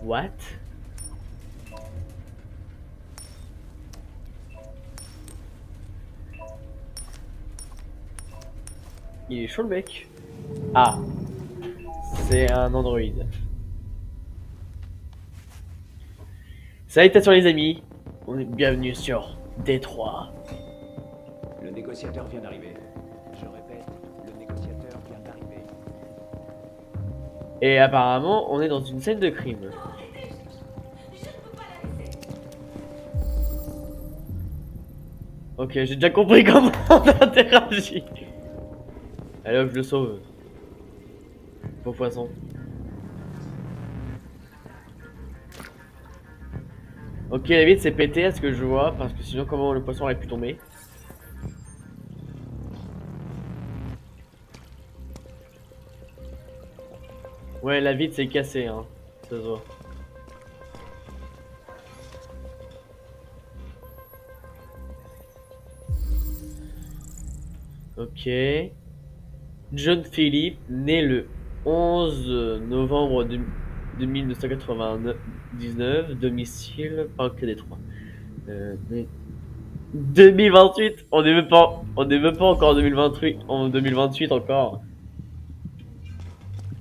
What? Il est chaud le mec. Ah, c'est un androïde. Salutations les amis, on est bienvenue sur Détroit. Le négociateur vient d'arriver. Je répète, le négociateur vient d'arriver. Et apparemment, on est dans une scène de crime. Ok, j'ai déjà compris comment on interagit. Allez hop, je le sauve. Pauvre poisson. Ok, la vitre s'est pété à ce que je vois, parce que sinon comment le poisson aurait pu tomber? Ouais, la vitre s'est cassée, hein. Ça se voit. Ok. John Philip, né le 11 novembre 1999, domicile Parc Détroit. 2028, on est même pas encore en 2028, en 2028 encore.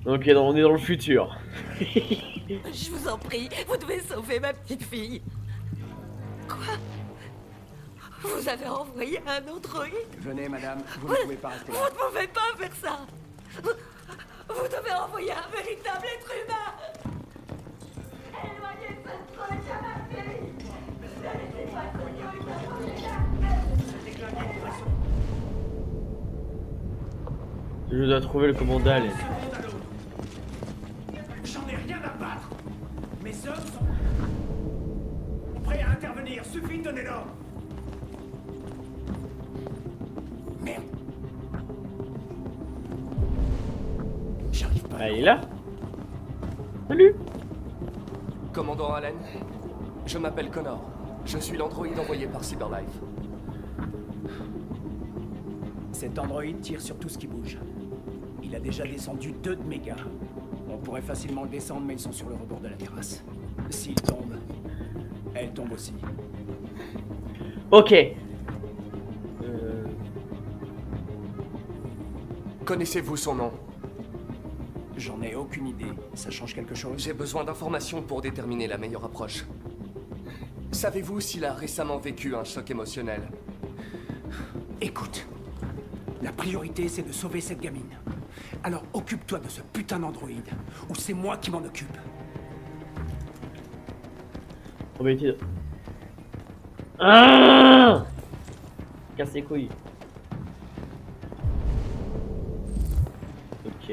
Ok, non, on est dans le futur. Je vous en prie, vous devez sauver ma petite fille. Quoi? Vous avez envoyé un androïde? Venez, madame, vous ne pouvez pas rester Vous là. ne pouvez pas faire ça. Vous devez envoyer un véritable être humain. Éloignez ce truc à ma fille. Ne laissez pas ce Je dois trouver le commandant Allen. J'en ai rien à battre. Mes hommes sont prêts à intervenir. Suffit de donner l'ordre. Merde. J'arrive pas. Ah, il est là. Salut. Commandant Allen, je m'appelle Connor. Je suis l'androïde envoyé par Cyberlife. Cet androïde tire sur tout ce qui bouge. Il a déjà descendu 2 de mes gars. On pourrait facilement le descendre, mais ils sont sur le rebord de la terrasse. S'il tombe, elle tombe aussi. Ok. Connaissez-vous son nom? J'en ai aucune idée. Ça change quelque chose? J'ai besoin d'informations pour déterminer la meilleure approche. Savez-vous s'il a récemment vécu un choc émotionnel? Écoute, la priorité c'est de sauver cette gamine. Alors occupe-toi de ce putain d'androïde, ou c'est moi qui m'en occupe. Probabilité de... Ah, casse les couilles. Ok.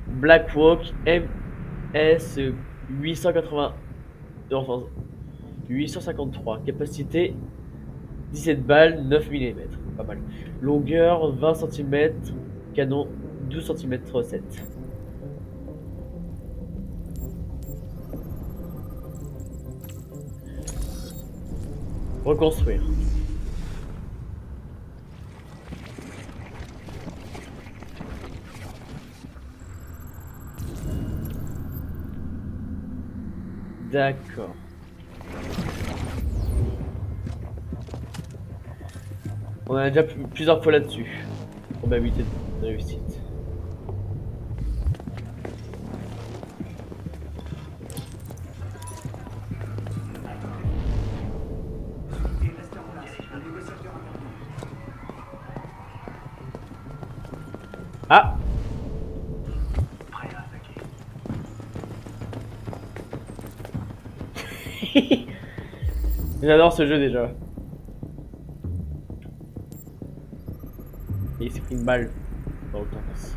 Blackwalk MS 880, enfin 853, capacité 17 balles, 9 mm, pas mal. Longueur 20 cm, canon 12 cm 7. Reconstruire. D'accord. On a déjà plusieurs fois là-dessus. Probabilité de réussite. Ah! J'adore ce jeu déjà. Et il s'est pris une balle dans le torse.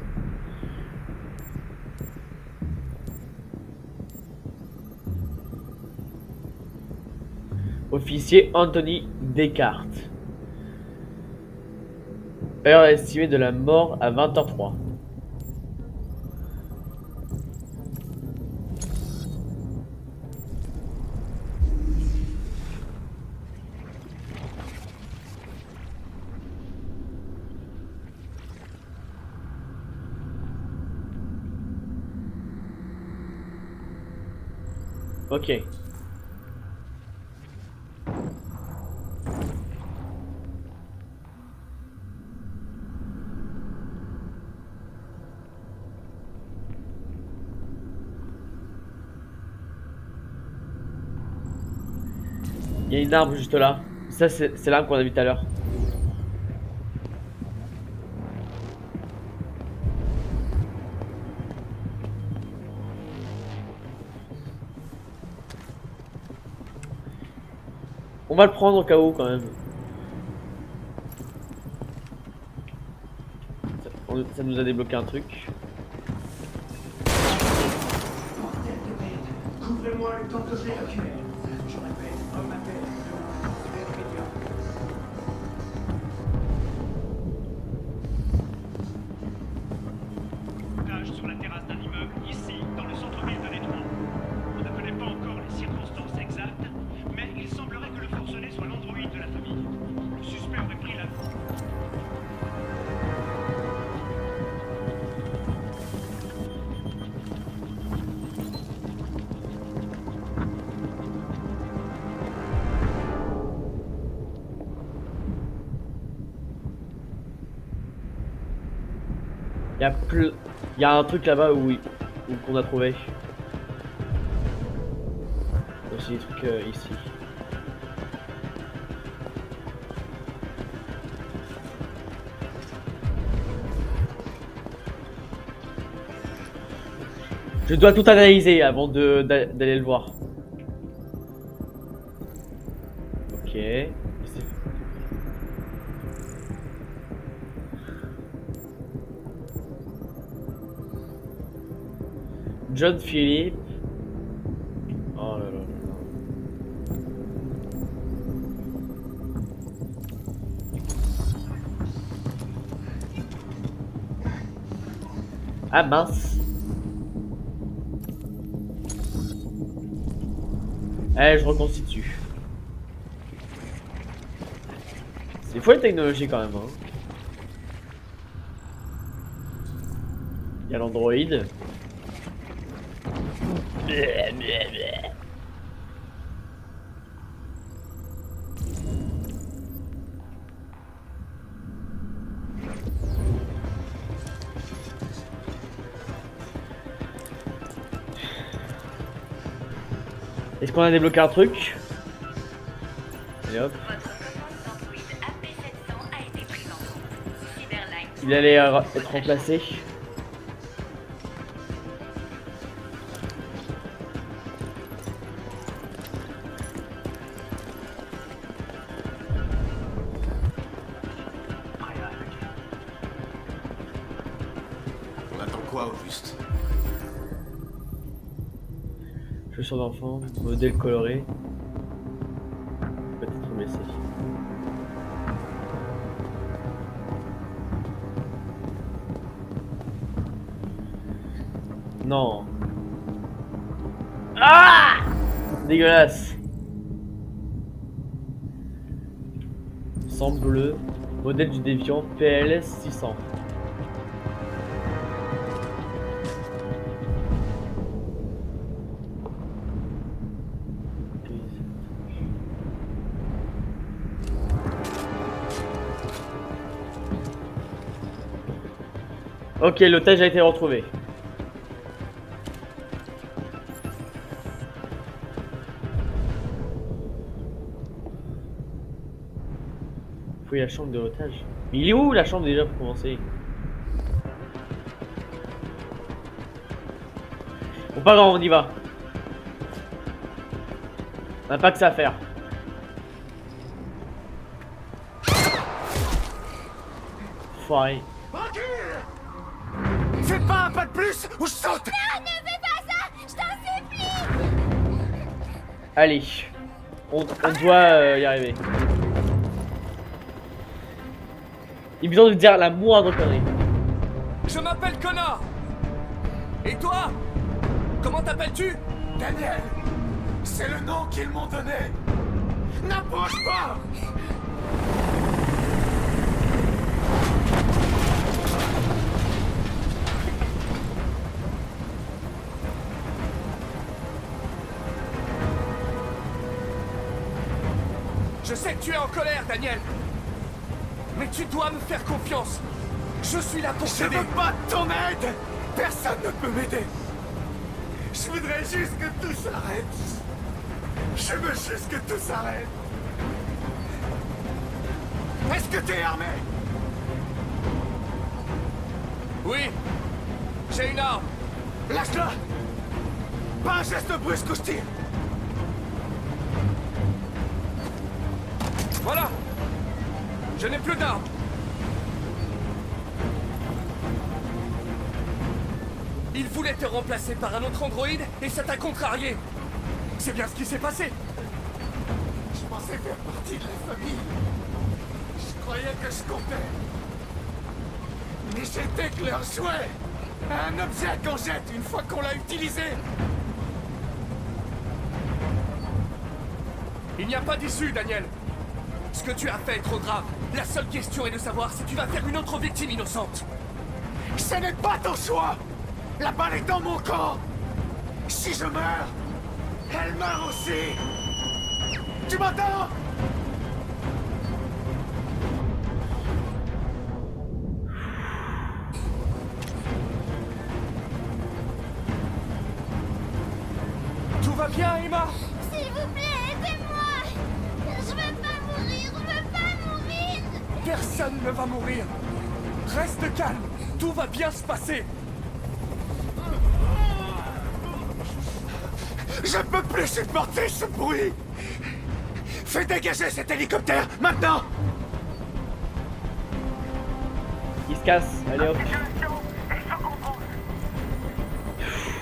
Officier Anthony Descartes. Heure estimée de la mort à 20h03. Ok. Il y a une arme juste là. Ça, c'est l'arme qu'on a vu tout à l'heure. On va le prendre au cas où quand même. Ça nous a débloqué un truc. Couvrez-moi le temps que je l'évacue. Je répète, homme à terre, vers immédiat. Otage sur la terrasse d'un immeuble, ici, dans le centre-ville de Détroit. On ne connaît pas encore les circonstances exactes, mais il semblerait que le forcené soit l'androïde de la famille. Le suspect aurait pris la fuite. Il y a un truc là-bas où qu'on a trouvé. Aussi des trucs ici. Je dois tout analyser avant d'aller le voir. Ok. John Philip. Oh là là là là. Ah mince. Allez, je reconstitue. C'est fou la technologie quand même. Hein. Il y a l'Android. Est-ce qu'on a débloqué un truc? Et hop. Il allait être remplacé. On attend quoi au juste? Chaussures d'enfant, modèle coloré. Peut-être blessé. Non. Ah! Dégueulasse. Sang bleu. Modèle du déviant PLS 600. Ok, l'otage a été retrouvé. Fouille la chambre de l'otage. Mais il est où la chambre déjà pour commencer? Bon, pas grave, on y va. On n'a pas que ça à faire. Foiré. Fais pas un pas de plus ou je saute. Non, ne fais pas ça! Je t'en supplie! Allez. On doit y arriver. Il a besoin de dire la moindre connerie. Je m'appelle Connor. Et toi? Comment t'appelles-tu? Daniel! C'est le nom qu'ils m'ont donné! N'approche pas! Tu es en colère, Daniel. Mais tu dois me faire confiance. Je suis là pour Je t'aider. veux pas de ton aide. Personne ne peut m'aider. Je voudrais juste que tout s'arrête. Je veux juste que tout s'arrête. Est-ce que t'es armé? Oui. J'ai une arme. Lâche-la. Pas un geste brusque ou je tire. Voilà. Je n'ai plus d'armes. Il voulait te remplacer par un autre androïde et ça t'a contrarié. C'est bien ce qui s'est passé. Je pensais faire partie de la famille. Je croyais que je comptais. Mais j'étais que leur jouet. Un objet qu'on jette une fois qu'on l'a utilisé. Il n'y a pas d'issue, Daniel. Ce que tu as fait est trop grave. La seule question est de savoir si tu vas faire une autre victime innocente. Ce n'est pas ton choix. La balle est dans mon corps. Si je meurs, elle meurt aussi. Tu m'entends? Tout va bien, Emma? S'il vous plaît, aidez-moi. Je veux pas mourir, je veux pas mourir. Personne ne va mourir. Reste calme. Tout va bien se passer. Je peux plus supporter ce bruit. Fais dégager cet hélicoptère, maintenant. Il se casse. Allez hop.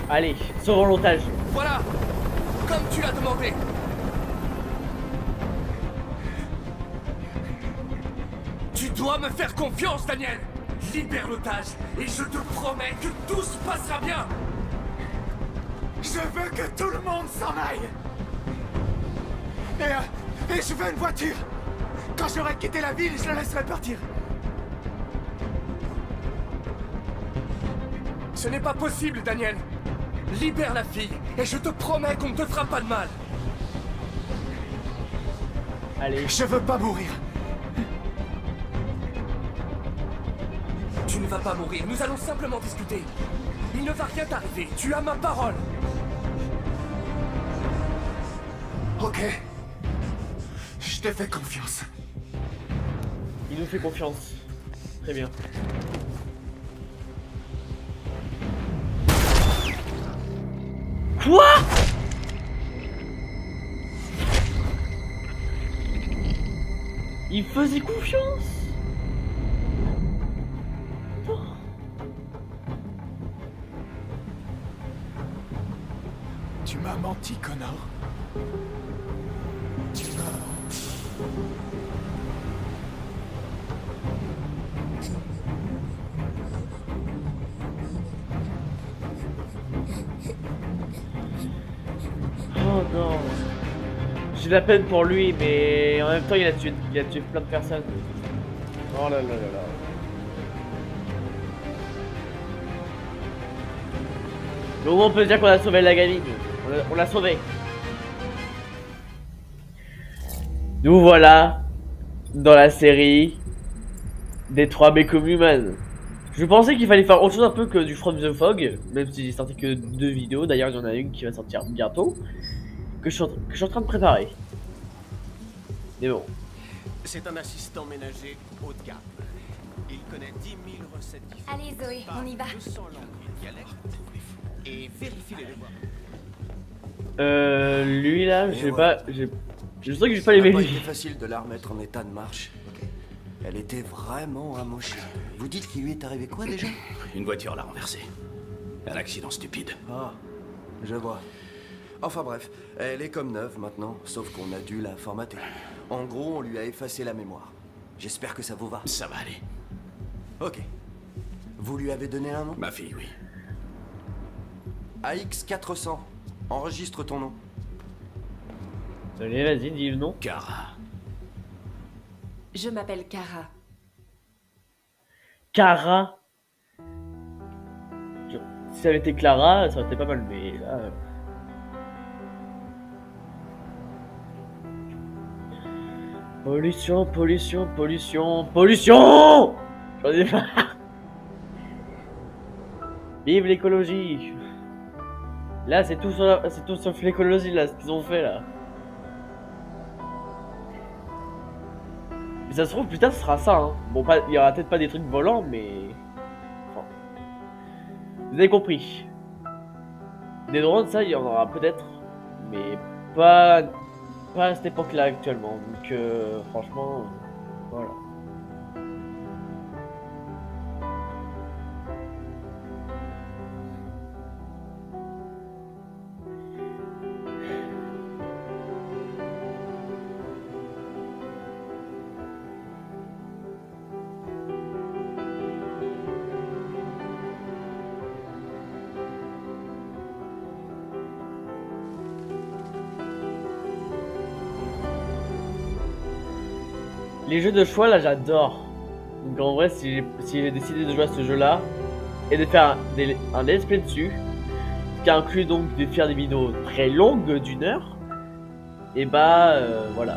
Allez, sauvons l'otage. Voilà. Comme tu l'as demandé. Tu dois me faire confiance, Daniel. Libère l'otage et je te promets que tout se passera bien. Je veux que tout le monde s'en aille. Et je veux une voiture. Quand j'aurai quitté la ville, je la laisserai partir. Ce n'est pas possible, Daniel. Libère la fille et je te promets qu'on ne te fera pas de mal. Allez. Je veux pas mourir. Tu ne vas pas mourir, nous allons simplement discuter. Il ne va rien t'arriver, tu as ma parole. Ok. Je te fais confiance. Il nous fait confiance. Très bien. Quoi? Il faisait confiance? Non. Tu m'as menti, Connor. Tu m'as menti. Oh non. J'ai de la peine pour lui, mais en même temps il a tué plein de personnes. Oh là là là là. Mais au moins on peut dire qu'on a sauvé la gamine. On l'a sauvée. Nous voilà dans la série des 3 Become Human. Je pensais qu'il fallait faire autre chose un peu que du From the Fog, même si j'ai sorti que 2 vidéos. D'ailleurs il y en a une qui va sortir bientôt, que je suis en train de préparer. Mais bon. C'est un assistant ménager haut de gamme. Il connaît 10 000 recettes différentes. Allez Zoé, on y va. 200 langues et dialectes. Et vérifie les devoirs. Lui là, je sais pas, je sens que je vais pas Ça n'a les pas mêler. été facile de la remettre en état de marche. Elle était vraiment amochée. Vous dites qu'il lui est arrivé quoi déjà? Une voiture l'a renversée. Un accident stupide. Ah, je vois. Enfin bref, elle est comme neuve maintenant, sauf qu'on a dû la formater. En gros, on lui a effacé la mémoire. J'espère que ça vous va. Ça va aller. Ok. Vous lui avez donné un nom? Ma fille, oui. AX400. Enregistre ton nom. Allez, vas-y, dis le nom. Kara. Je m'appelle Kara. Kara. Si ça avait été Clara, ça aurait été pas mal, mais là. Pollution, pollution, pollution, pollution. J'en ai marre. Vive l'écologie. Là, c'est tout, c'est tout sauf l'écologie, là, ce qu'ils ont fait, là. Mais ça se trouve, plus tard, ce sera ça, hein. Bon, pas, il y aura peut-être pas des trucs volants, mais... Enfin... Vous avez compris. Des drones, ça, il y en aura peut-être. Mais pas... Pas à cette époque-là, actuellement. Donc, franchement... voilà. Les jeux de choix là j'adore. Donc en vrai si j'ai décidé de jouer à ce jeu là et de faire un let's play dessus, ce qui inclut donc de faire des vidéos très longues d'une heure, et bah voilà.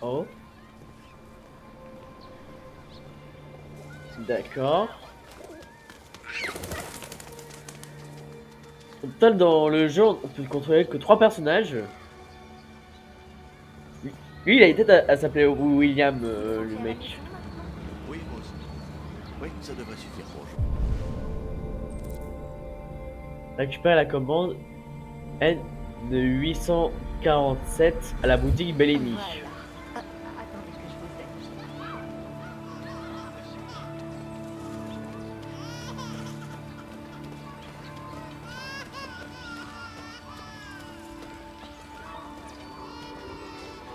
Oh. D'accord. Au total, dans le jeu, on peut contrôler que 3 personnages. Lui, il a été à s'appeler William, le mec. Oui, Rose. Oui, ça devrait suffire pour aujourd'hui. Récupérer la commande N de 847 à la boutique Bellini. Voilà. Attendez que je vous aide.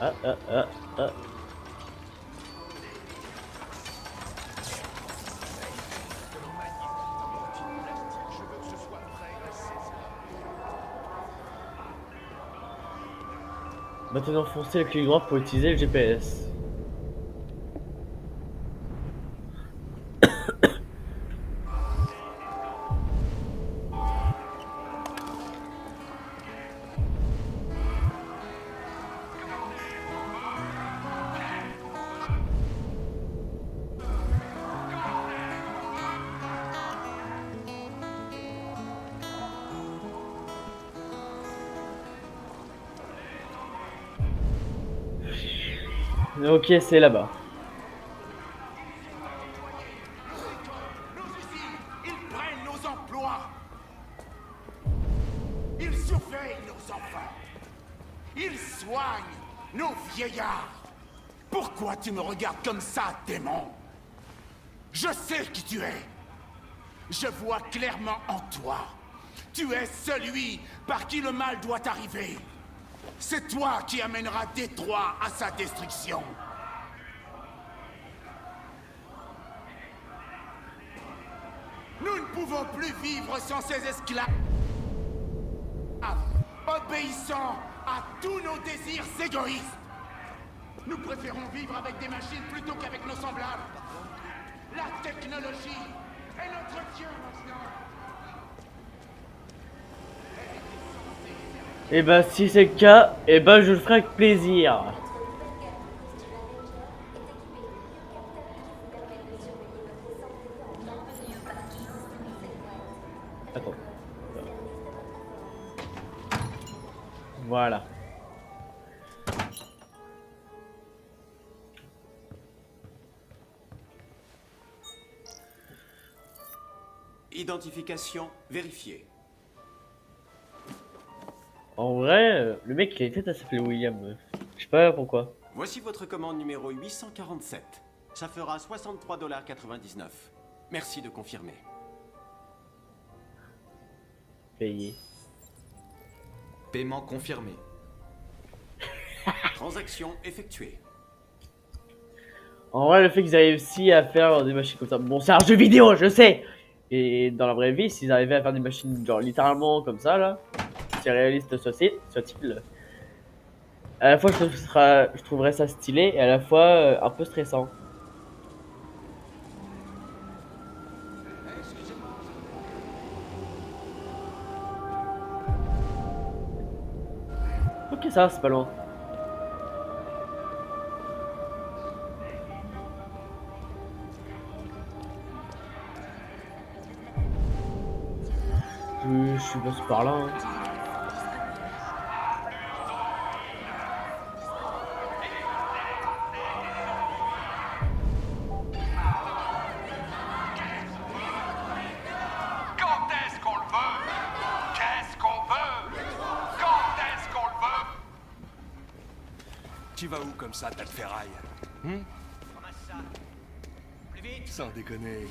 Ah. Maintenant foncez le clic droit pour utiliser le GPS. Ok, c'est là-bas. Nos usines, ils prennent nos emplois. Ils surveillent nos enfants. Ils soignent nos vieillards. Pourquoi tu me regardes comme ça, démon? Je sais qui tu es. Je vois clairement en toi. Tu es celui par qui le mal doit arriver. C'est toi qui amènera Détroit à sa destruction. Nous ne pouvons plus vivre sans ces esclaves, obéissant à tous nos désirs égoïstes. Nous préférons vivre avec des machines plutôt qu'avec nos semblables. La technologie est notre Dieu maintenant. Et bah si c'est le cas, et bah je le ferai avec plaisir. Attends. Voilà. Identification vérifiée. En vrai, le mec il a été à s'appeler William. Je sais pas pourquoi. Voici votre commande numéro 847. Ça fera 63,99 $. Merci de confirmer. Payé. Paiement confirmé. Transaction effectuée. En vrai, le fait qu'ils aient réussi à faire des machines comme ça, bon, c'est un jeu vidéo, je sais. Et dans la vraie vie, s'ils arrivaient à faire des machines genre littéralement comme ça là, si réaliste soit-il, à la fois je trouverais ça stylé et à la fois un peu stressant. Ok, ça, c'est pas loin. Je suis passé par là. Hein. Quand est-ce qu'on le veut? Qu'est-ce qu'on veut? Quand est-ce qu'on le veut? Tu vas où comme ça, tas de ferraille? Sans déconner.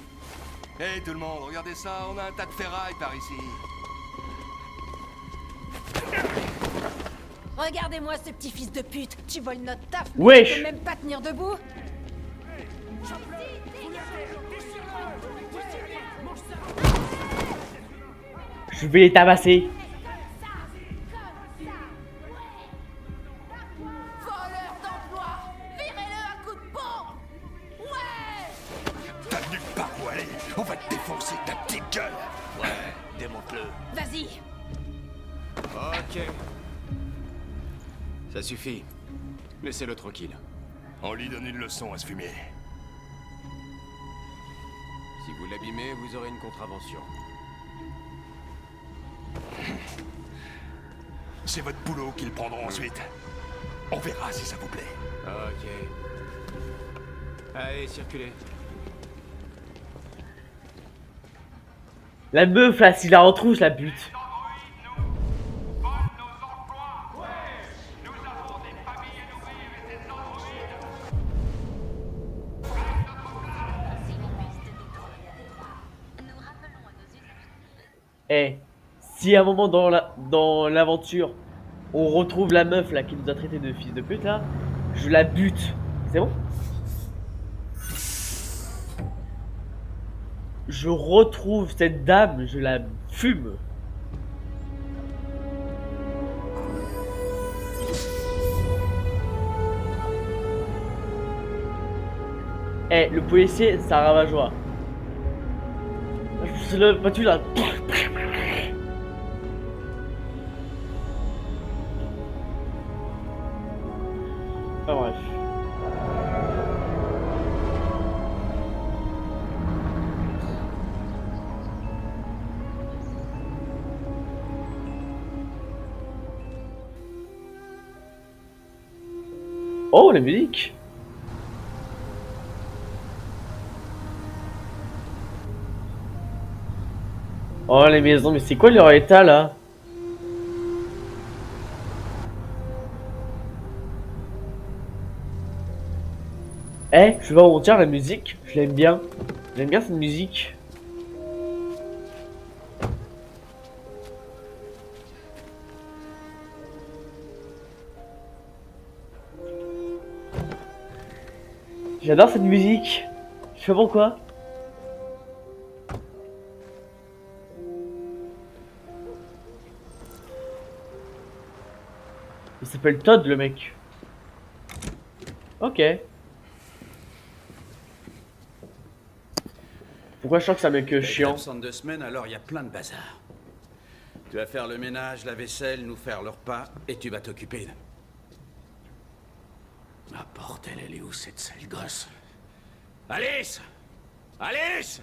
Hey tout le monde, regardez ça, on a un tas de ferraille par ici. Regardez-moi ce petit fils de pute. Tu voles notre taf, mais Wesh. tu peux même pas tenir debout. Je vais les tabasser. Voleur d'emploi. Virez-le à coups de pompe. Ouais. T'as nulle part où aller, on va te défoncer ta petite gueule. Ouais, démonte-le. Vas-y. Ok. Ça suffit. Laissez-le tranquille. On lui donne une leçon à ce fumier. Si vous l'abîmez, vous aurez une contravention. C'est votre boulot qu'ils prendront ensuite. On verra si ça vous plaît. Ok. Allez, circulez. La meuf là, s'il la retrouve, je la bute. Eh, si à un moment dans l'aventure, on retrouve la meuf là qui nous a traité de fils de pute là, je la bute. C'est bon? Je retrouve cette dame, je la fume. Eh, le policier, c'est un ravageois. Je l'ai battu là. Enfin bref. Oh, la musique! Oh, les maisons, mais c'est quoi leur état là? Eh, je vais voir où on tient la musique, je l'aime bien. J'aime bien cette musique. J'adore cette musique. Je sais pas pourquoi. Il s'appelle Todd le mec. Ok. Pourquoi je sens que c'est un mec chiant? Absente 2 semaines, alors il y a plein de bazar. Tu vas faire le ménage, la vaisselle, nous faire le repas, et tu vas t'occuper de... Ah bordel, elle est où cette sale gosse? Alice! Alice!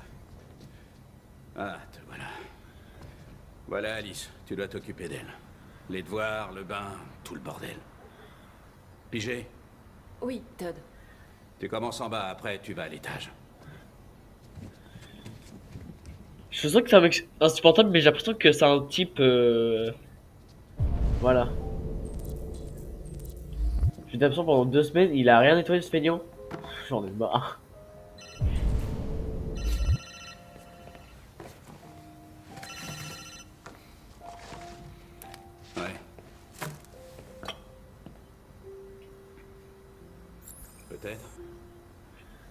Ah, te voilà. Voilà Alice, tu dois t'occuper d'elle. Les devoirs, le bain, tout le bordel. Pigé? Oui, Todd. Tu commences en bas, après tu vas à l'étage. Je sens que c'est un mec insupportable, mais j'ai l'impression que c'est un type. Voilà. J'ai l'impression pendant 2 semaines, il a rien nettoyé ce feignant. J'en ai marre. Ouais. Peut-être.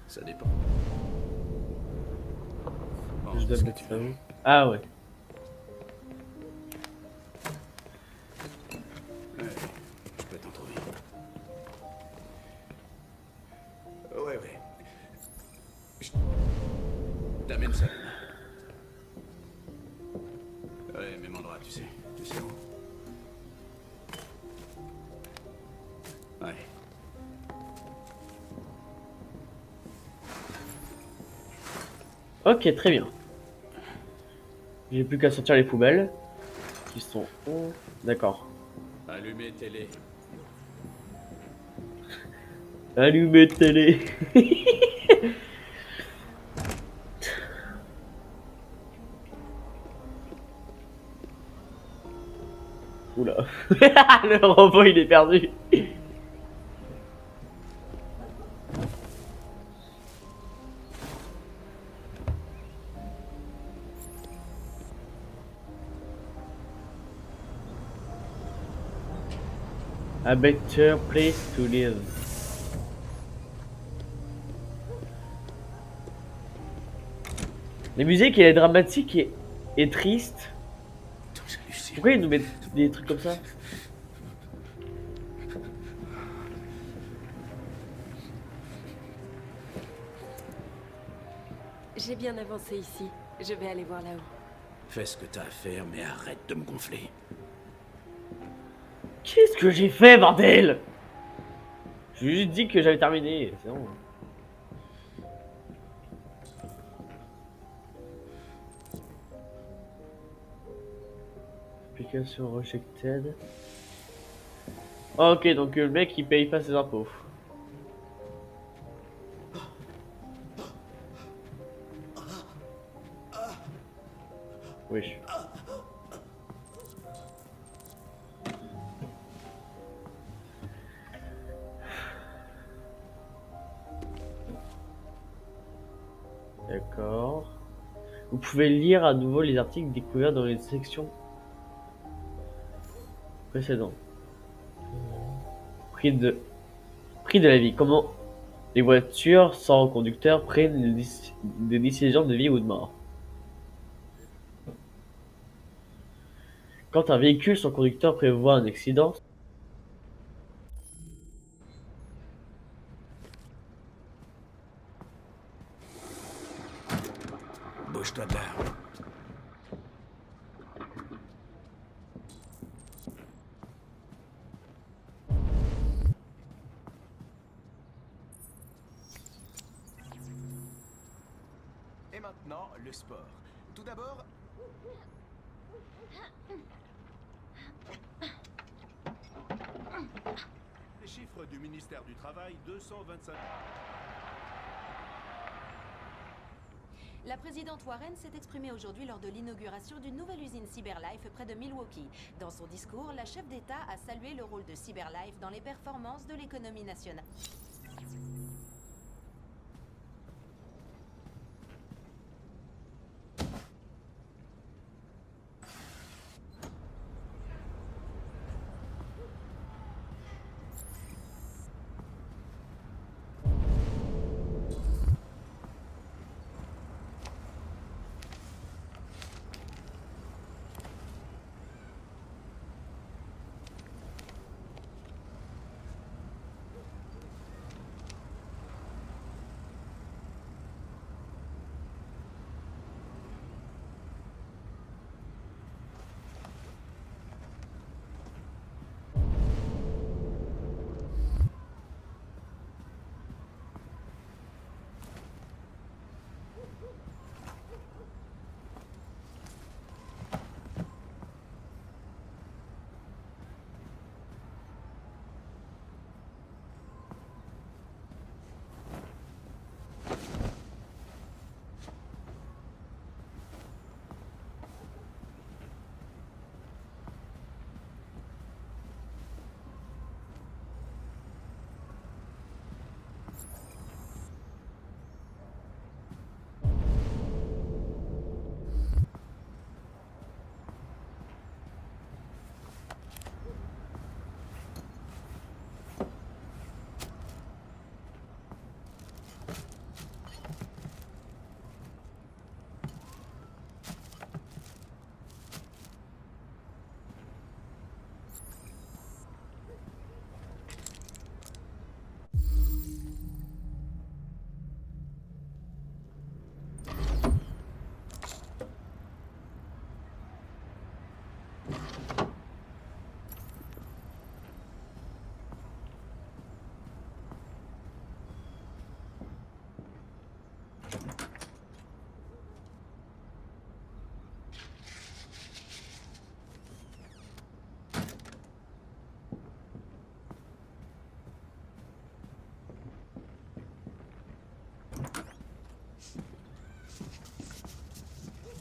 Ça dépend. Bon, Je qu'est-ce donne que le tu veux? fameux. Ah ouais. Ouais, je peux t'en trouver. Ouais, ouais. Je t'amène ça. Ouais, même endroit, tu sais. Tu sais où? Ouais. Ok, très bien. J'ai plus qu'à sortir les poubelles. Qui sont... Oh, d'accord. Allumez télé. Allumez télé. Oula. Le robot il est perdu. A better place to live. La musique elle est dramatique et triste. Pourquoi ils nous mettent des trucs comme ça? J'ai bien avancé ici. Je vais aller voir là-haut. Fais ce que t'as à faire, mais arrête de me gonfler. Qu'est-ce que j'ai fait, bordel? J'ai juste dit que j'avais terminé, c'est bon. Application rejected. Ok, donc le mec il paye pas ses impôts. Oui. D'accord. Vous pouvez lire à nouveau les articles découverts dans les sections précédentes. Prix de la vie. Comment les voitures sans conducteur prennent des décisions de vie ou de mort. Quand un véhicule sans conducteur prévoit un accident, Bouge-toi de là. Et maintenant, le sport. Tout d'abord... Les chiffres du ministère du Travail, 225... La présidente Warren s'est exprimée aujourd'hui lors de l'inauguration d'une nouvelle usine CyberLife près de Milwaukee. Dans son discours, la chef d'État a salué le rôle de CyberLife dans les performances de l'économie nationale.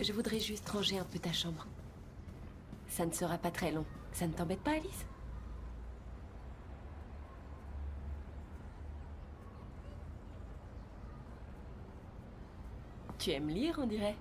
Je voudrais juste ranger un peu ta chambre. Ça ne sera pas très long. Ça ne t'embête pas, Alice? Tu aimes lire, on dirait.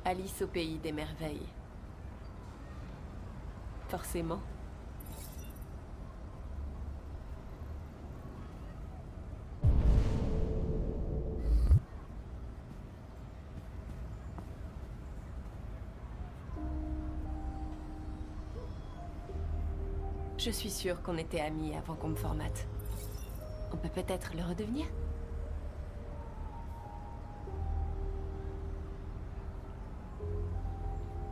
Alice au pays des merveilles. Forcément. Je suis sûre qu'on était amis avant qu'on me formate. On peut peut-être le redevenir?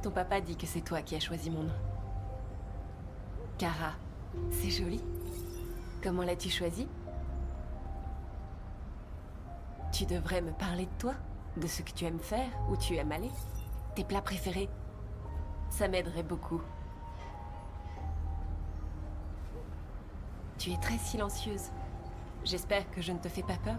Ton papa dit que c'est toi qui as choisi mon nom. Kara, c'est joli. Comment l'as-tu choisi? Tu devrais me parler de toi, de ce que tu aimes faire, où tu aimes aller, tes plats préférés. Ça m'aiderait beaucoup. Tu es très silencieuse. J'espère que je ne te fais pas peur.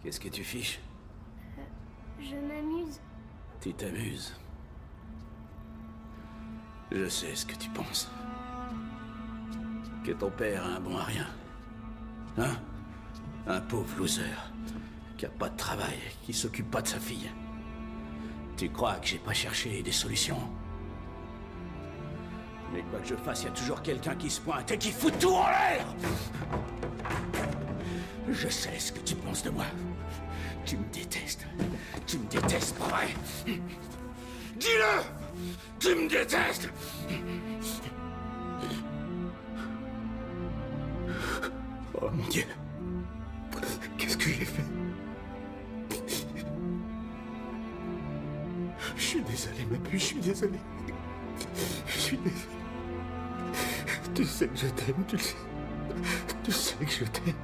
Qu'est-ce que tu fiches? Je m'amuse. Tu t'amuses. Je sais ce que tu penses. Que ton père a un bon à rien. Hein? Un pauvre loser. Qui a pas de travail, qui s'occupe pas de sa fille. Tu crois que j'ai pas cherché des solutions? Mais quoi que je fasse, il y a toujours quelqu'un qui se pointe et qui fout tout en l'air! Je sais ce que tu penses de moi. Tu me détestes. Tu me détestes, pas vrai? Dis-le! Tu me détestes! Oh mon Dieu. Qu'est-ce que j'ai fait? Je suis désolé, ma puce, je suis désolé. Je suis désolé. Tu sais que je t'aime, tu le sais. Tu sais que je t'aime.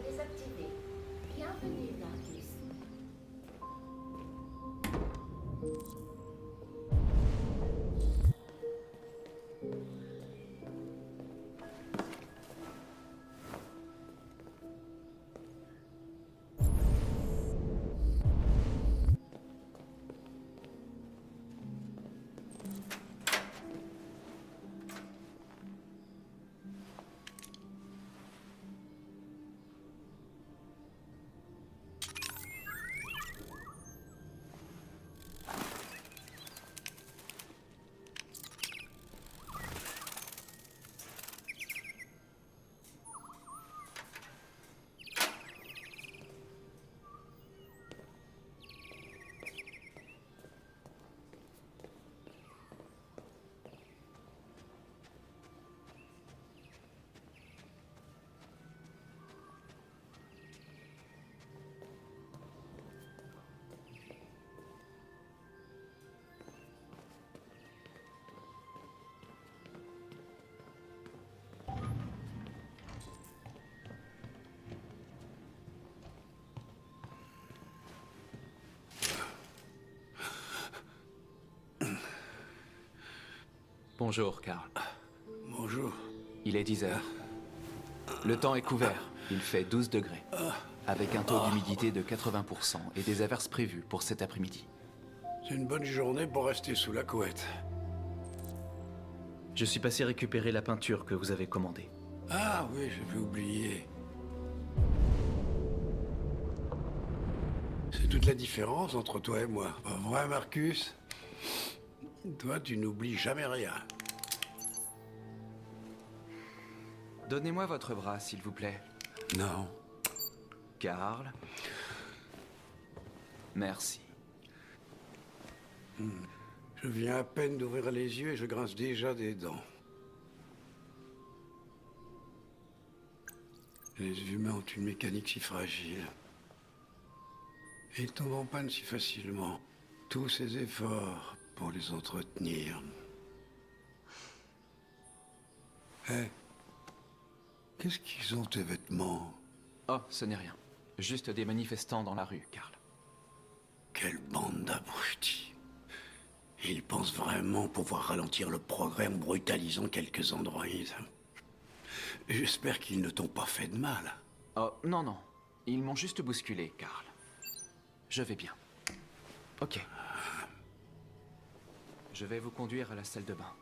Désactivé. Bienvenue, Marcus. Bonjour, Karl. Bonjour. Il est 10 heures. Le temps est couvert. Il fait 12 degrés. Avec un taux d'humidité de 80% et des averses prévues pour cet après-midi. C'est une bonne journée pour rester sous la couette. Je suis passé récupérer la peinture que vous avez commandée. Ah oui, j'avais oublié. C'est toute la différence entre toi et moi. Pas vrai, Marcus? Toi, tu n'oublies jamais rien. Donnez-moi votre bras, s'il vous plaît. Non. Karl. Merci. Je viens à peine d'ouvrir les yeux et je grince déjà des dents. Les humains ont une mécanique si fragile. Et ils tombent en panne si facilement. Tous ces efforts pour les entretenir. Hé, qu'est-ce qu'ils ont tes vêtements? Oh, ce n'est rien. Juste des manifestants dans la rue, Karl. Quelle bande d'abrutis. Ils pensent vraiment pouvoir ralentir le progrès en brutalisant quelques androïdes. J'espère qu'ils ne t'ont pas fait de mal. Oh, non, non. Ils m'ont juste bousculé, Karl. Je vais bien. Ok. Je vais vous conduire à la salle de bain.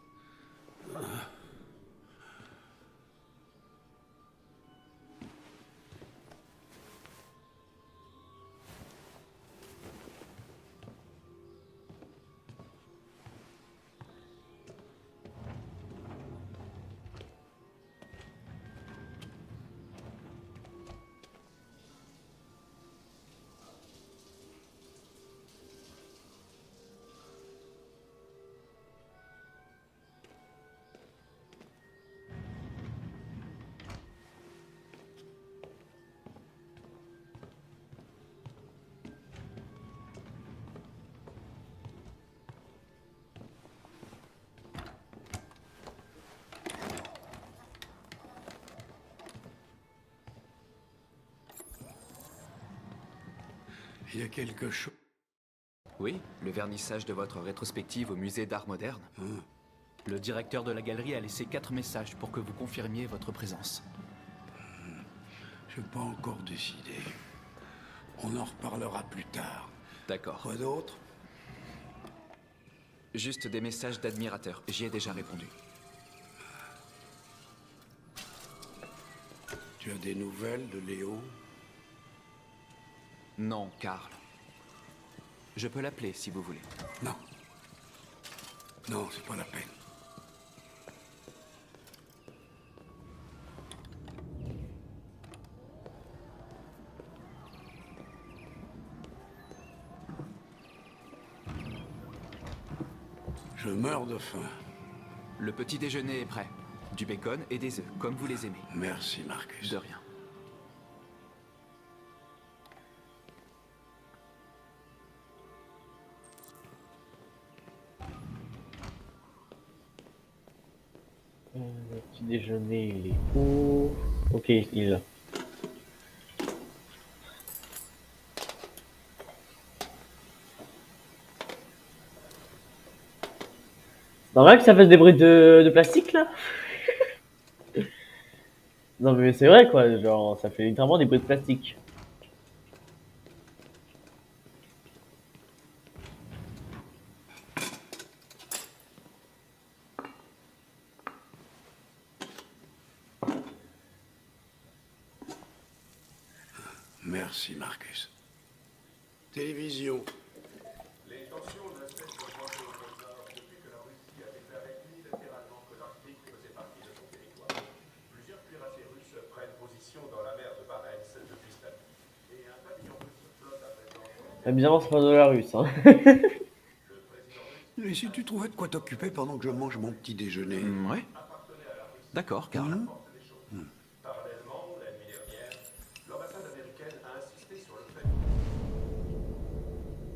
Il y a quelque chose... Oui, le vernissage de votre rétrospective au musée d'art moderne. Le directeur de la galerie a laissé 4 messages pour que vous confirmiez votre présence. Je n'ai pas encore décidé. On en reparlera plus tard. D'accord. Quoi d'autre? Juste des messages d'admirateurs. J'y ai déjà répondu. Tu as des nouvelles de Léo? Non, Karl. Je peux l'appeler si vous voulez. Non. Non, c'est pas la peine. Je meurs de faim. Le petit déjeuner est prêt. Du bacon et des œufs, comme vous les aimez. Merci, Marcus. De rien. Le petit déjeuner, il est où? Ok, il est là. C'est normal que ça fasse des bruits de plastique là? Non mais c'est vrai quoi, genre ça fait littéralement des bruits de plastique. Merci, Marcus. Télévision. Les tensions ne cessent d'augmenter au pôle Nord depuis que la Russie a déclaré unilatéralement que l'Arctique faisait partie de son territoire. Plusieurs cuirassiers russes prennent position dans la mer de Barents depuis cette année. Et un pavillon russe flotte à présent. Bizarrement c'est pas de la russe hein. Et si tu trouvais de quoi t'occuper pendant que je mange mon petit déjeuner? Ouais. D'accord, Karl. Parallèlement, la nuit dernière, l'ambassade américaine a insisté sur le fait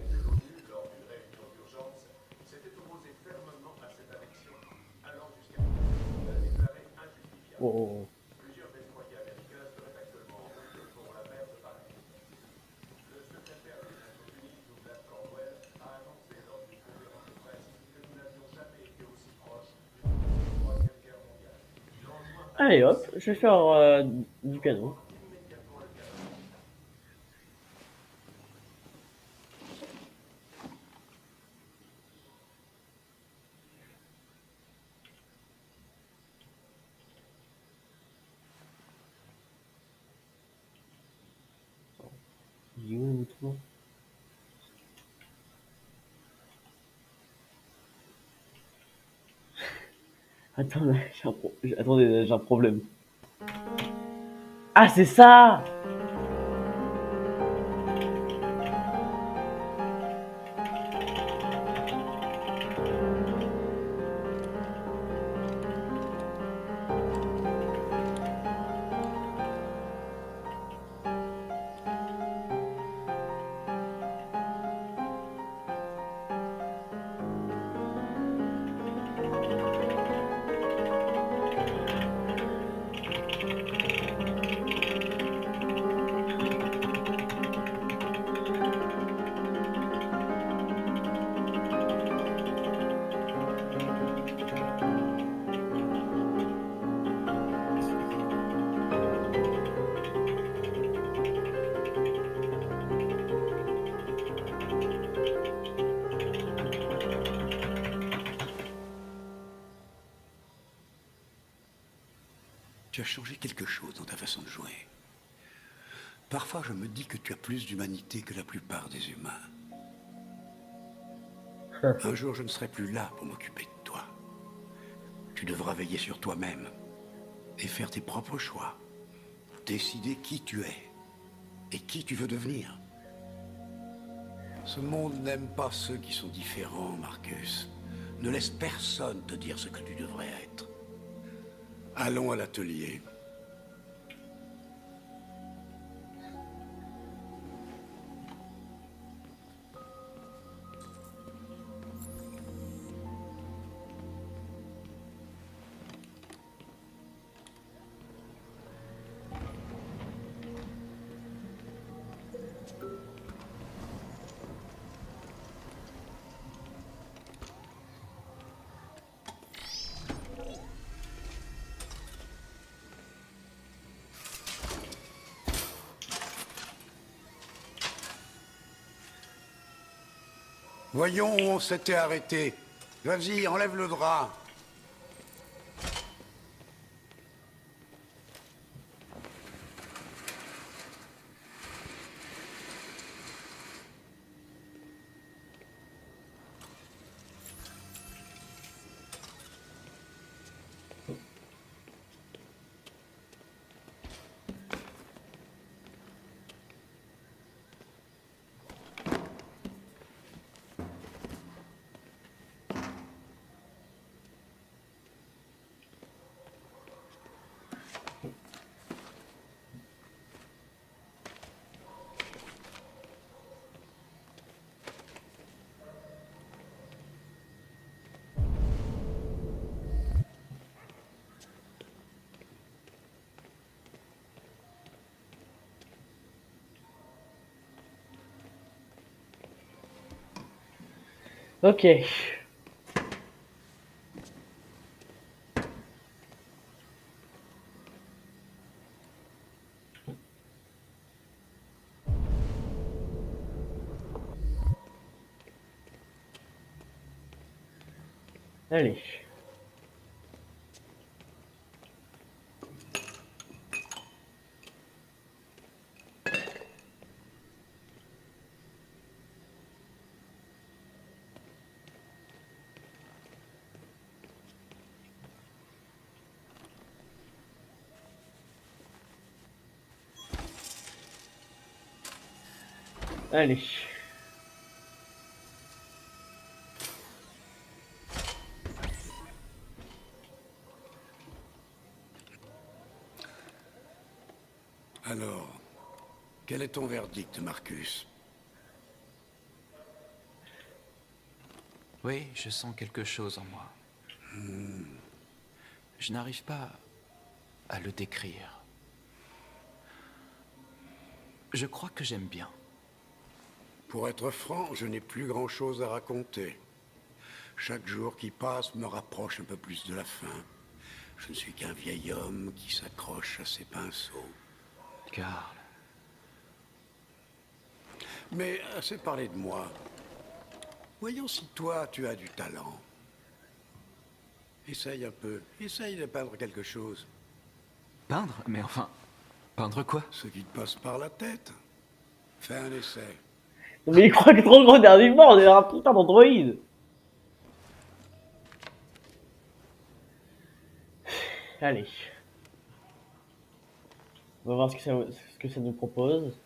que l'ONU, lors d'une réunion d'urgence, s'était opposée fermement à cette annexion, allant jusqu'à la déclarer injustifiable. Oh. Plusieurs destroyers américains seraient actuellement en route pour la mer de Barents. Le secrétaire des Nations Unies, Douglas Caldwell, a annoncé lors d'une conférence de presse que nous n'avions jamais été aussi proches d'une troisième guerre mondiale. Allez hop, je vais faire du canon. Il est où le bouton? Attends, attendez, j'ai un problème. Ah, c'est ça! Tu as changé quelque chose dans ta façon de jouer. Parfois, je me dis que tu as plus d'humanité que la plupart des humains. Un jour, je ne serai plus là pour m'occuper de toi. Tu devras veiller sur toi-même et faire tes propres choix. Décider qui tu es et qui tu veux devenir. Ce monde n'aime pas ceux qui sont différents, Marcus. Ne laisse personne te dire ce que tu devrais être. Allons à l'atelier. Voyons où on s'était arrêté. Vas-y, enlève le drap. Ok. Allez. Allez. Alors, quel est ton verdict, Marcus? Oui, je sens quelque chose en moi. Je n'arrive pas à le décrire. Je crois que j'aime bien. Pour être franc, je n'ai plus grand-chose à raconter. Chaque jour qui passe me rapproche un peu plus de la fin. Je ne suis qu'un vieil homme qui s'accroche à ses pinceaux. Carl. Mais assez parlé de moi. Voyons si toi, tu as du talent. Essaye un peu. Essaye de peindre quelque chose. Peindre? Mais enfin, peindre quoi? Ce qui te passe par la tête. Fais un essai. Mais il croit que trop gros dernièrement, on est un putain d'androïde. Allez. On va voir ce que ça nous propose.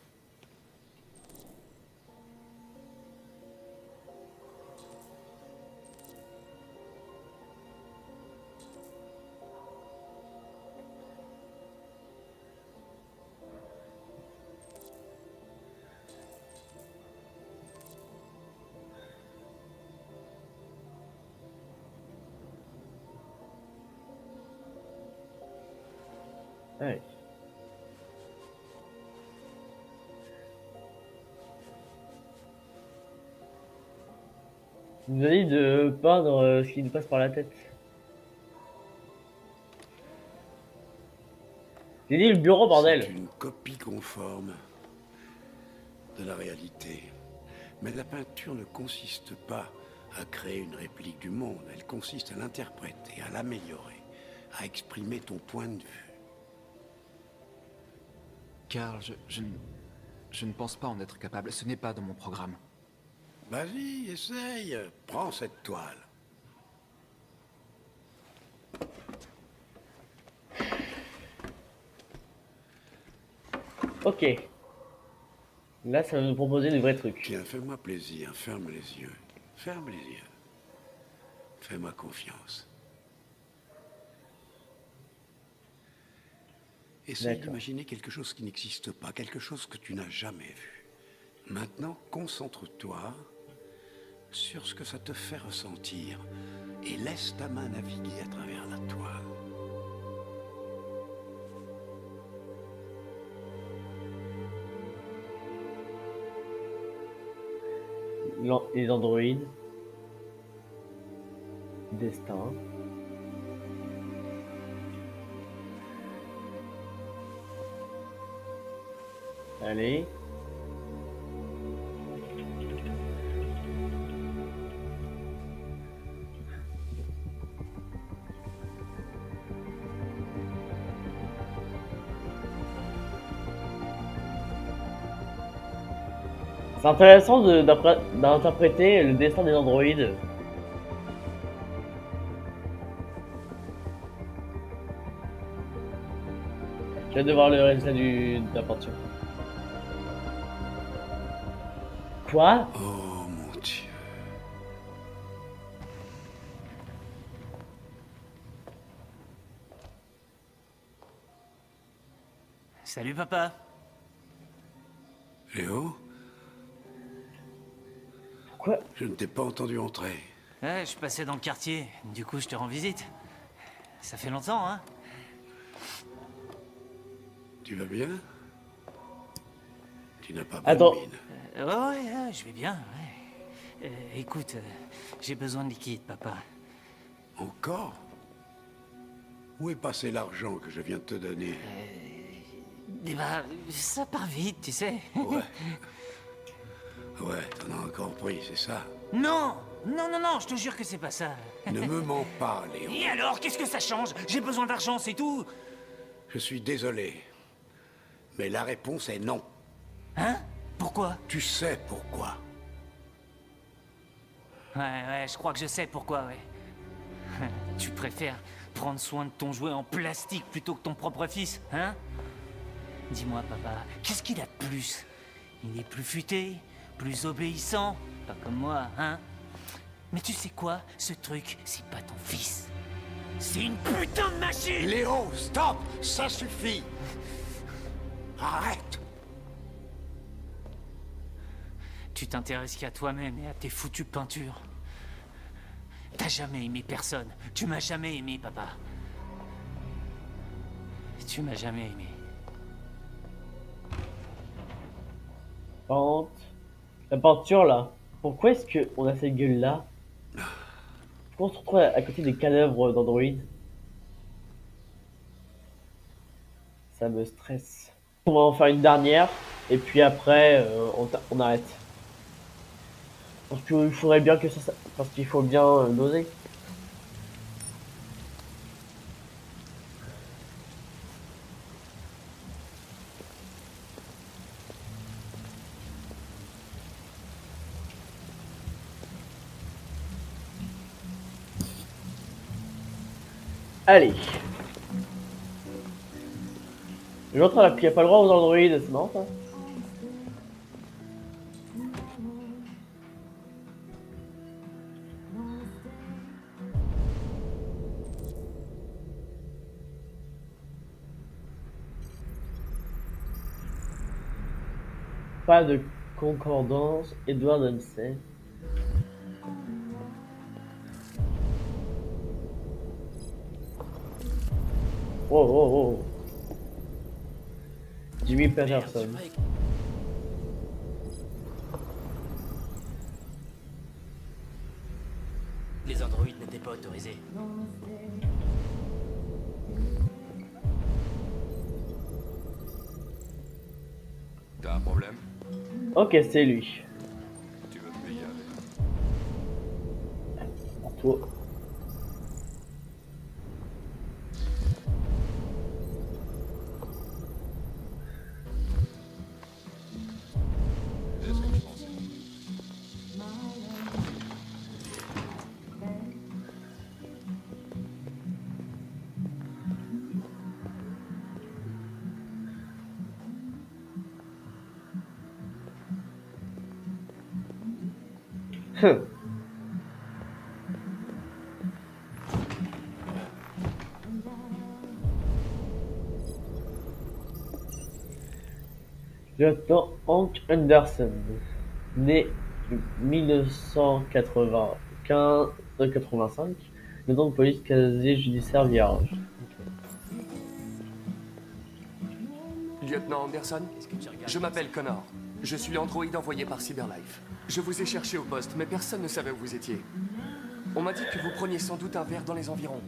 Allez. Il nous a dit de peindre ce qui nous passe par la tête. J'ai dit le bureau, bordel. C'est une copie conforme de la réalité. Mais la peinture ne consiste pas à créer une réplique du monde. Elle consiste à l'interpréter, à l'améliorer, à exprimer ton point de vue. Carl, je ne pense pas en être capable. Ce n'est pas dans mon programme. Vas-y, essaye. Prends cette toile. Ok. Là, ça va nous proposer de vrais trucs. Tiens, fais-moi plaisir. Ferme les yeux. Ferme les yeux. Fais-moi confiance. Essaye d'imaginer quelque chose qui n'existe pas, quelque chose que tu n'as jamais vu. Maintenant, concentre-toi sur ce que ça te fait ressentir et laisse ta main naviguer à travers la toile. Les androïdes. Destin. Allez. C'est intéressant d'interpréter le destin des androïdes. J'ai hâte de voir le résultat de la peinture. Quoi? Oh mon Dieu. Salut papa. Léo? Quoi? Je ne t'ai pas entendu entrer. Ouais, je passais dans le quartier, du coup je te rends visite. Ça fait longtemps, hein? Tu vas bien? Tu n'as pas bonne Attends. mine. Ouais, je vais bien, ouais. Écoute, j'ai besoin de liquide, papa. Encore? Où est passé l'argent que je viens de te donner? Bah, ça part vite, tu sais. Ouais. Ouais, t'en as encore pris, c'est ça? Non, je te jure que c'est pas ça. Ne me mens pas, Léo. Et alors, qu'est-ce que ça change? J'ai besoin d'argent, c'est tout. Je suis désolé. Mais la réponse est non. Hein? Pourquoi? Tu sais pourquoi. Ouais, je crois que je sais pourquoi, ouais. Tu préfères prendre soin de ton jouet en plastique plutôt que ton propre fils, hein? Dis-moi, papa, qu'est-ce qu'il a de plus? Il est plus futé, plus obéissant, pas comme moi, hein? Mais tu sais quoi? Ce truc, c'est pas ton fils. C'est une putain de machine! Léo, stop! Ça suffit! Arrête! Tu t'intéresses qu'à toi-même et à tes foutues peintures. T'as jamais aimé personne. Tu m'as jamais aimé, papa. Tu m'as jamais aimé. Par contre, la peinture là, pourquoi est-ce qu'on a cette gueule là? Pourquoi on se retrouve à côté des cadavres d'androïdes? Ça me stresse. On va en faire une dernière, et puis après, on arrête. Parce qu'il faudrait bien que ça... Parce qu'il faut bien doser. Allez. L'autre là, qui a pas le droit aux androïdes, c'est marrant ça. Pas de concordance, Edward Hansen. Oh. Jimmy Patterson. Les androïdes n'étaient pas autorisés. T'as un problème? Ok, c'est lui. Tu veux te payer avec? Pour toi. C'est ce que je pensais. Lieutenant Hank Anderson, né 1995-85, lieutenant de police casier judiciaire vierge. Lieutenant Anderson, je m'appelle Connor. Je suis l'androïde envoyé par Cyberlife. Je vous ai cherché au poste, mais personne ne savait où vous étiez. On m'a dit que vous preniez sans doute un verre dans les environs.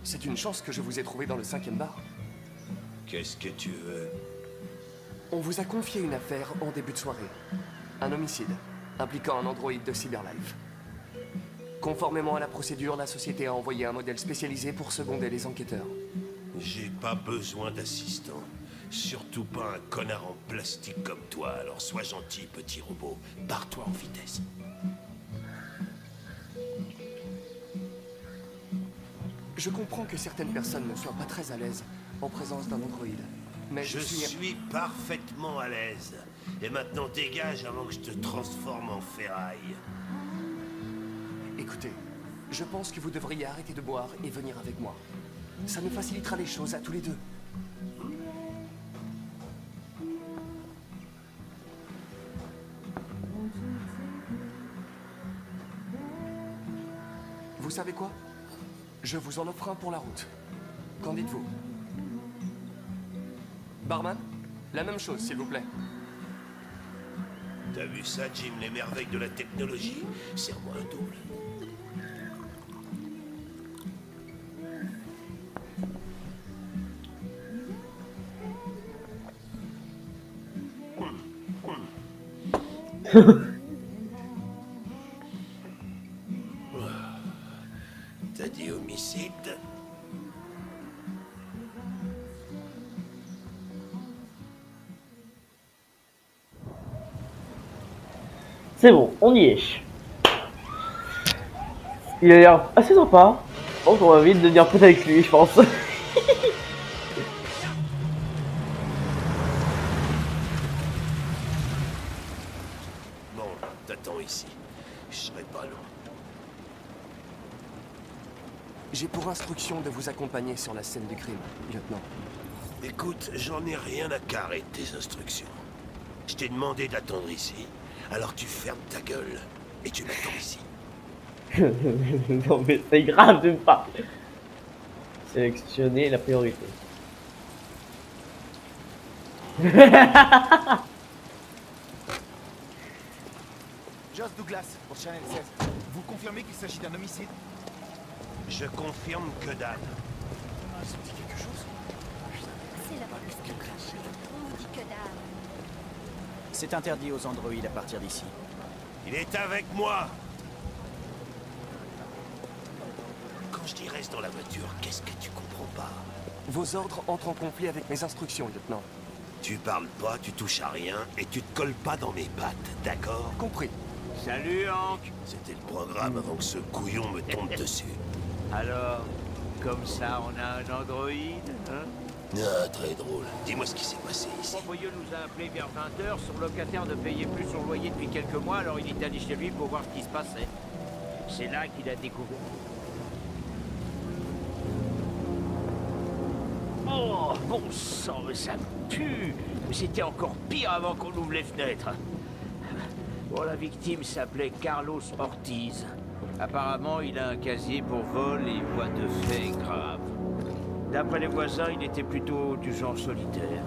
C'est une chance que je vous ai trouvé dans le 5e bar. Qu'est-ce que tu veux? On vous a confié une affaire en début de soirée. Un homicide, impliquant un androïde de Cyberlife. Conformément à la procédure, la société a envoyé un modèle spécialisé pour seconder les enquêteurs. J'ai pas besoin d'assistant. Surtout pas un connard en plastique comme toi, alors sois gentil, petit robot. Barre-toi en vitesse. Je comprends que certaines personnes ne soient pas très à l'aise en présence d'un androïde. Mais Je suis parfaitement à l'aise. Et maintenant dégage avant que je te transforme en ferraille. Écoutez, je pense que vous devriez arrêter de boire et venir avec moi. Ça nous facilitera les choses à tous les deux. Vous savez quoi? Je vous en offre un pour la route. Qu'en dites-vous? Barman, la même chose, s'il vous plaît. T'as vu ça, Jim, les merveilles de la technologie? Serre-moi un double. T'as dit homicide? C'est bon, on y est. Il a l'air assez sympa. Donc on va vite devenir pote avec lui, je pense. Bon, t'attends ici. Je serai pas long. J'ai pour instruction de vous accompagner sur la scène du crime, lieutenant. Écoute, j'en ai rien à carrer de tes instructions. Je t'ai demandé d'attendre ici, alors tu fermes ta gueule et tu m'attends ici. Non mais c'est grave de pas. Sélectionner la priorité. Joss Douglas, pour Channel 16. Vous confirmez qu'il s'agit d'un homicide? Je confirme que dalle. Ça me dit quelque chose? C'est la police qui crache. On vous dit que dalle. C'est interdit aux androïdes à partir d'ici. Il est avec moi. Quand je dis reste dans la voiture, qu'est-ce que tu comprends pas? Vos ordres entrent en conflit avec mes instructions, lieutenant. Tu parles pas, tu touches à rien et tu te colles pas dans mes pattes, d'accord? Compris. Salut, Hank. C'était le programme avant que ce couillon me tombe dessus. Alors, comme ça, on a un androïde, hein? Ah, très drôle. Dis-moi ce qui s'est passé Le ici. propriétaire nous a appelé vers 20h. Son locataire ne payait plus son loyer depuis quelques mois, alors il est allé chez lui pour voir ce qui se passait. C'est là qu'il a découvert. Oh, bon sang, mais ça pue! Mais c'était encore pire avant qu'on ouvre les fenêtres. Bon, la victime s'appelait Carlos Ortiz. Apparemment, il a un casier pour vol et voies de fait graves. D'après les voisins, il était plutôt du genre solitaire.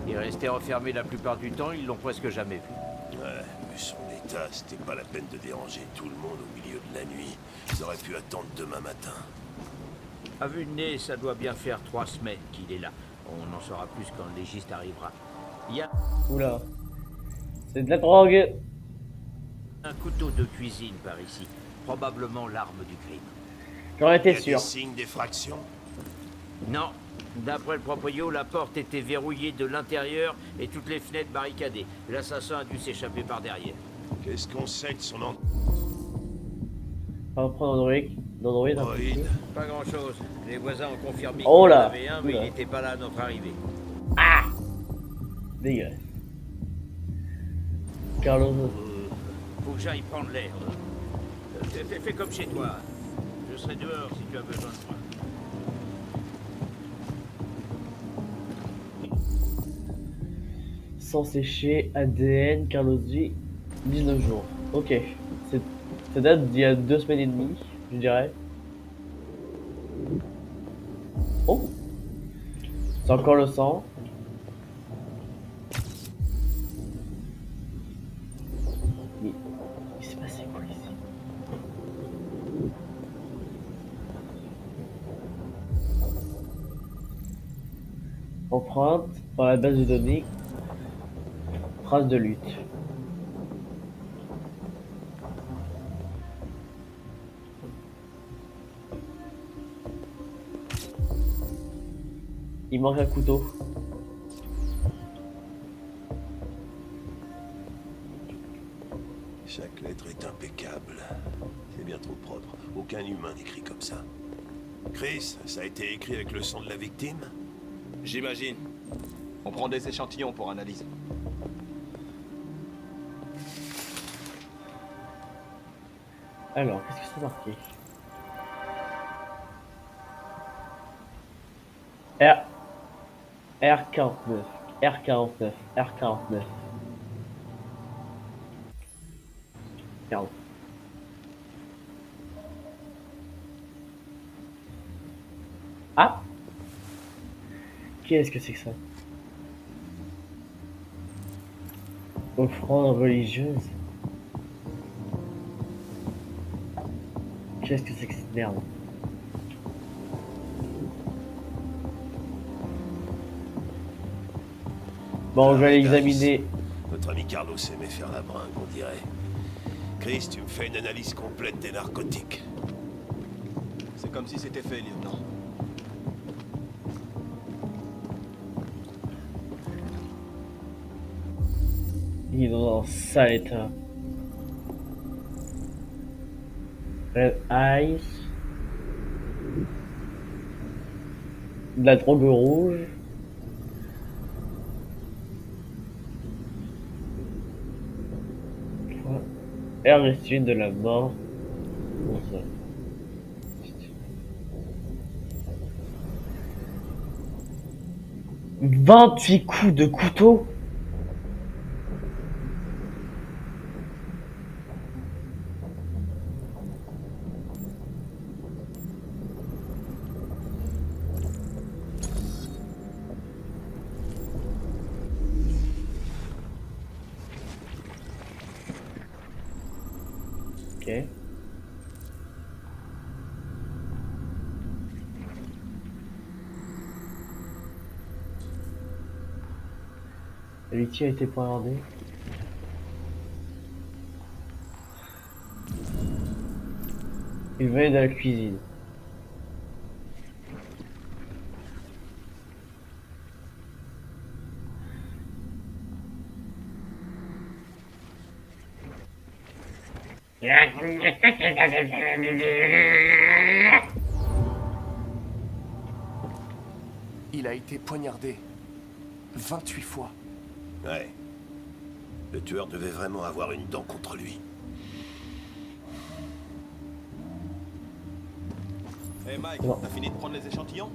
Il restait enfermé la plupart du temps, ils l'ont presque jamais vu. Ouais, vu son état, c'était pas la peine de déranger tout le monde au milieu de la nuit. Ils auraient pu attendre demain matin. À vue de nez, ça doit bien faire 3 semaines qu'il est là. On en saura plus quand le légiste arrivera. Il y a Oula. C'est de la drogue. un couteau de cuisine par ici. Probablement l'arme du crime. J'aurais été Il y a sûr. des signes d'effraction? Non. D'après le proprio, la porte était verrouillée de l'intérieur et toutes les fenêtres barricadées. L'assassin a dû s'échapper par derrière. Qu'est-ce qu'on sait de son nom? On va reprendre Android. Pas grand-chose. Les voisins ont confirmé Oh qu'il y en là. avait un, mais Oula. il n'était pas là à notre arrivée. Ah, dégueulasse. Carlos. Faut que j'aille prendre l'air. Fais comme chez toi. Je serai dehors si tu as besoin de moi. Sans sécher, ADN, Carlos G, 19 jours. Ok. Ça date d'il y a 2 semaines et demie, je dirais. Oh, c'est encore le sang. Mais il s'est passé quoi ici? Empreinte par la base de données. Trace de lutte. Il manque un couteau. lettre est impeccable. C'est bien trop propre. Aucun humain n'écrit comme ça. Chris, ça a été écrit avec le sang de la victime? J'imagine. On prend des échantillons pour analyse. Alors, qu'est-ce que c'est marqué? R49, R49, R49. Merde. Ah! Qu'est-ce que c'est que ça? Offrande religieuse. Qu'est-ce que c'est que cette merde? Bon, on va l'examiner. Notre ami Carlos aimait faire la bringue, on dirait. Chris, tu me fais une analyse complète des narcotiques. C'est comme si c'était fait, lieutenant. Il est dans un sale état. Red Eyes. De la drogue rouge. Air restitué de la mort. Bon, ça. 28 coups de couteau. Ok. La victime a été poignardée. Il venait de la cuisine. Il a été poignardé 28 fois. Ouais. Le tueur devait vraiment avoir une dent contre lui. Hey Mike, t'as fini de prendre les échantillons?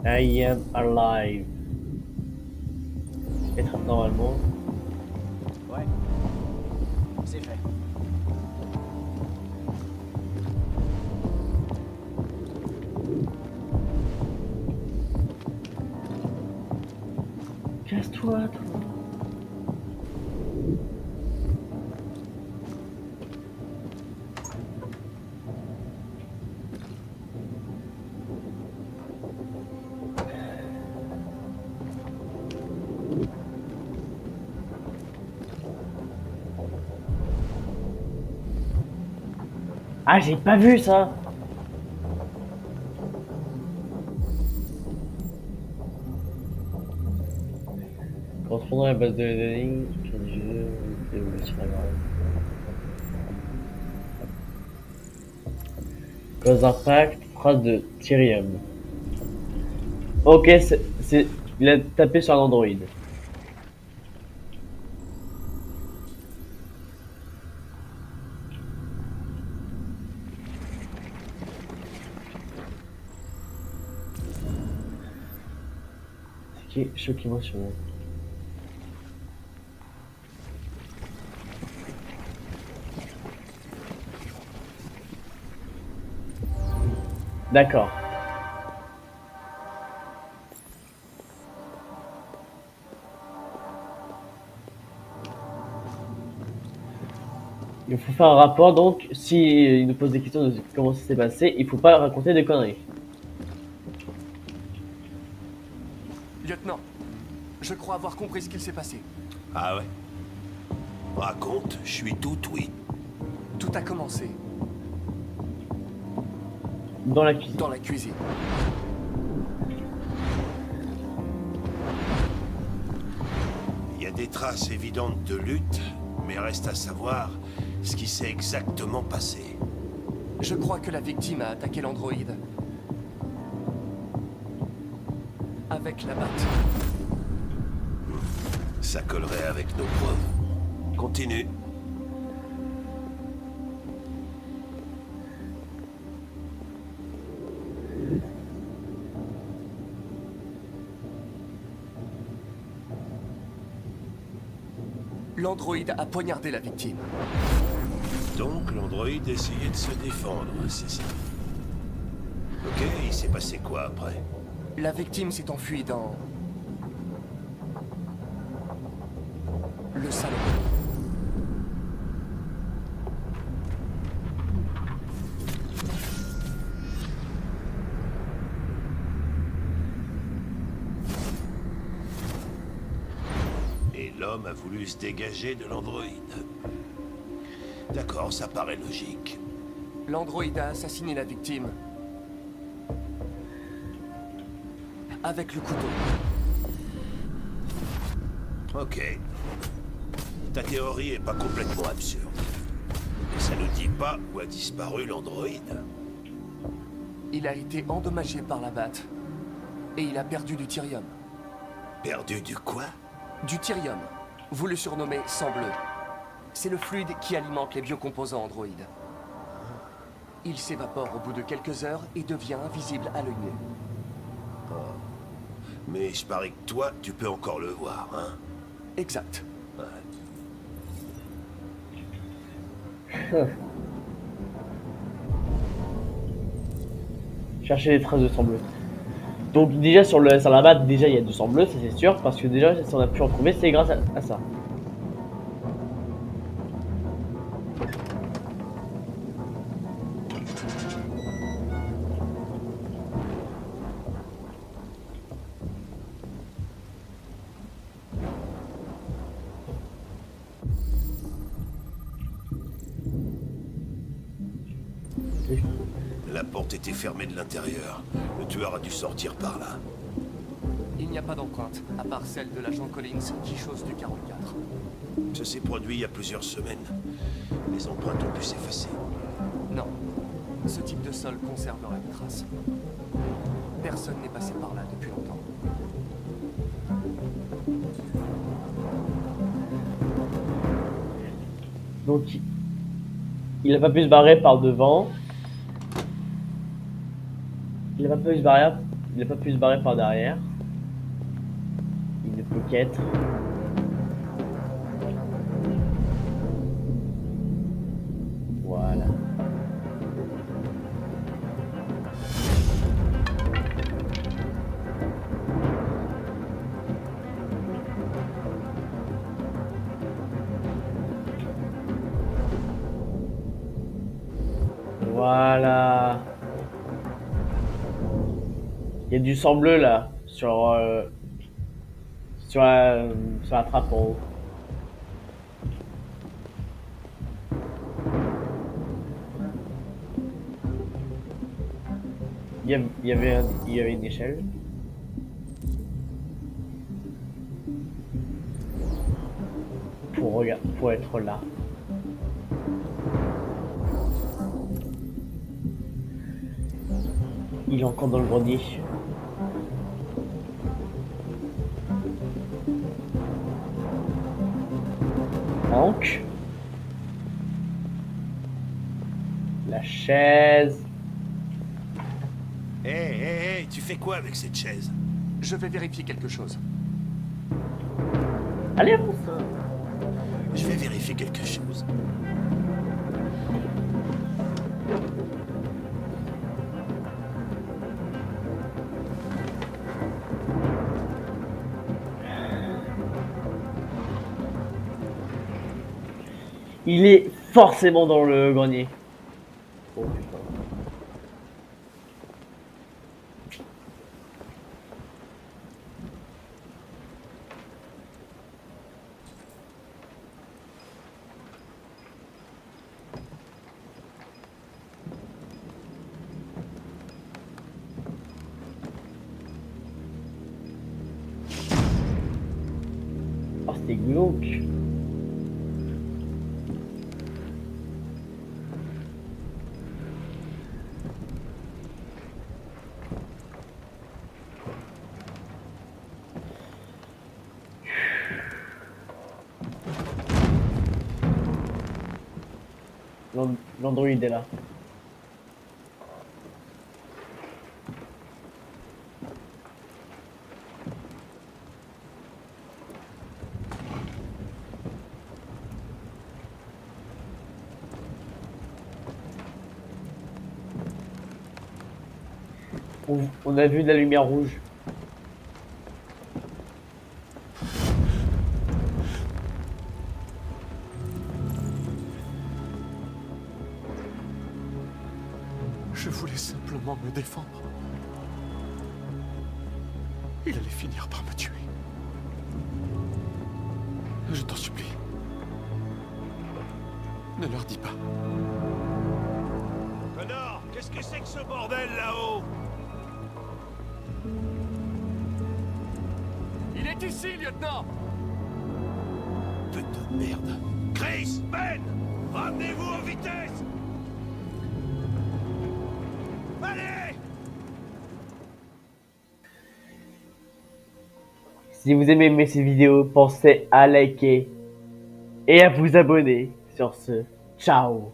I am alive. Être normalement. Ouais. C'est fait. Casse-toi, toi. Ah, j'ai pas vu ça. Correspondant à la base de données, sur du jeu, évolution de la garde. Cause d'impact, phrase de Tyrium. Ok, il a tapé sur un Android. Ce qui est choquant sur moi. D'accord. Il faut faire un rapport, donc si il nous pose des questions de comment ça s'est passé, il faut pas raconter des conneries. Lieutenant, je crois avoir compris ce qu'il s'est passé. Ah ouais? Raconte, je suis tout oui. Tout a commencé. Dans la cuisine. Dans la cuisine. des traces évidentes de lutte, mais reste à savoir ce qui s'est exactement passé. Je crois que la victime a attaqué l'androïde. Avec la batte. Ça collerait avec nos preuves. Continue. L'androïde a poignardé la victime. Donc l'androïde essayait de se défendre, c'est ça. Ok, il s'est passé quoi après? La victime s'est enfuie dans... le salon. Et l'homme a voulu se dégager de l'androïde. D'accord, ça paraît logique. L'androïde a assassiné la victime. Avec le couteau. Ok. Ta théorie est pas complètement absurde. Mais ça ne dit pas où a disparu l'androïde. Il a été endommagé par la batte. Et il a perdu du thirium. Perdu du quoi? Du thirium. Vous le surnommez sang bleu. C'est le fluide qui alimente les biocomposants androïdes. Il s'évapore au bout de quelques heures et devient invisible à l'œil nu. Oh. Mais je parie que toi, tu peux encore le voir, hein? Exact. Ouais. Chercher les traces de sang bleu. Donc déjà sur la batte, déjà il y a du sang bleu, ça c'est sûr, parce que déjà si on a pu en trouver, c'est grâce à ça. La porte était fermée de l'intérieur. Le tueur a dû sortir par là. Il n'y a pas d'empreinte, à part celle de l'agent Collins qui chausse du 44. Ça s'est produit il y a plusieurs semaines. Les empreintes ont pu s'effacer. Non. Ce type de sol conserverait une trace. Personne n'est passé par là depuis longtemps. Donc il a pas pu se barrer par devant. Il n'a pas pu se barrer par derrière. Il ne peut qu'être. Voilà. Voilà. Il y a du sang bleu là sur la trappe en haut. Il y avait une échelle. Pour être là. Il est encore dans le grenier. Donc, la chaise. Hé, tu fais quoi avec cette chaise? Je vais vérifier quelque chose. Allez, avance. Je vais vérifier quelque chose. Il est forcément dans le grenier. Oh putain. Et donc. L'Android est là. On a vu de la lumière rouge. Je voulais simplement me défendre. Il allait finir par me tuer. Je t'en supplie. Ne leur dis pas. Connor, qu'est-ce que c'est que ce bordel là-haut? Il est ici, lieutenant! Putain de merde. Chris, Ben, ramenez-vous en vitesse. Allez! Si vous aimez ces vidéos, pensez à liker et à vous abonner. Sur ce, ciao!